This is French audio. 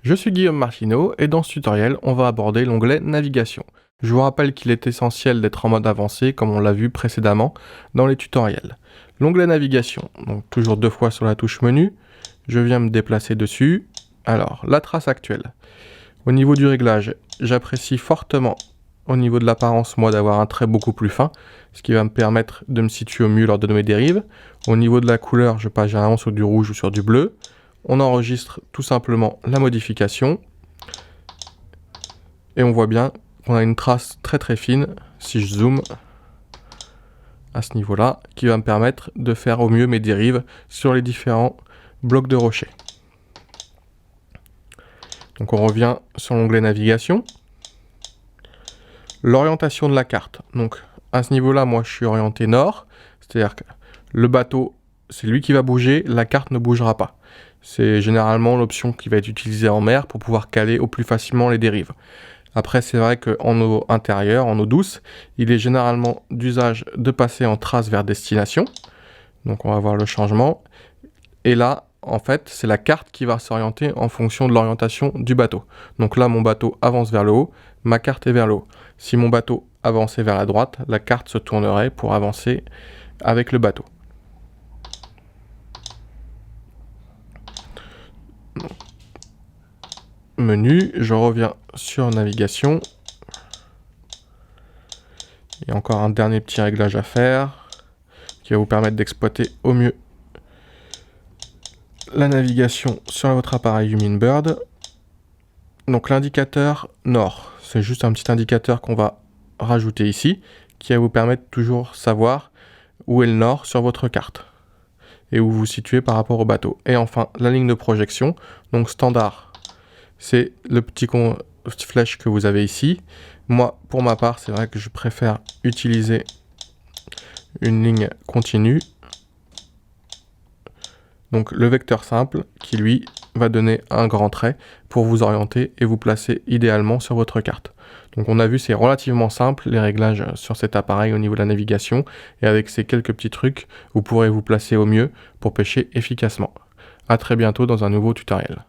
Je suis Guillaume Martineau et dans ce tutoriel, on va aborder l'onglet Navigation. Je vous rappelle qu'il est essentiel d'être en mode avancé comme on l'a vu précédemment dans les tutoriels. L'onglet Navigation, donc toujours 2 fois sur la touche menu, je viens me déplacer dessus. Alors, la trace actuelle. Au niveau du réglage, j'apprécie fortement au niveau de l'apparence, moi, d'avoir un trait beaucoup plus fin, ce qui va me permettre de me situer au mieux lors de mes dérives. Au niveau de la couleur, je passe généralement sur du rouge ou sur du bleu. On enregistre tout simplement la modification. Et on voit bien qu'on a une trace très très fine, si je zoome à ce niveau-là, qui va me permettre de faire au mieux mes dérives sur les différents blocs de rochers. Donc on revient sur l'onglet Navigation. L'orientation de la carte. Donc à ce niveau-là, moi je suis orienté nord, c'est-à-dire que le bateau, c'est lui qui va bouger, la carte ne bougera pas. C'est généralement l'option qui va être utilisée en mer pour pouvoir caler au plus facilement les dérives. Après, c'est vrai qu'en eau intérieure, en eau douce, il est généralement d'usage de passer en trace vers destination. Donc on va voir le changement. Et là, en fait, c'est la carte qui va s'orienter en fonction de l'orientation du bateau. Donc là, mon bateau avance vers le haut, ma carte est vers le haut. Si mon bateau avançait vers la droite, la carte se tournerait pour avancer avec le bateau. Menu, je reviens sur navigation. Il y a encore un dernier petit réglage à faire qui va vous permettre d'exploiter au mieux la navigation sur votre appareil Humminbird. Donc l'indicateur nord, c'est juste un petit indicateur qu'on va rajouter ici qui va vous permettre de toujours savoir où est le nord sur votre carte et où vous vous situez par rapport au bateau. Et enfin, la ligne de projection, donc standard, c'est le petit flèche que vous avez ici. Moi, pour ma part, c'est vrai que je préfère utiliser une ligne continue. Donc le vecteur simple qui, lui, va donner un grand trait pour vous orienter et vous placer idéalement sur votre carte. Donc on a vu, c'est relativement simple, les réglages sur cet appareil au niveau de la navigation. Et avec ces quelques petits trucs, vous pourrez vous placer au mieux pour pêcher efficacement. À très bientôt dans un nouveau tutoriel.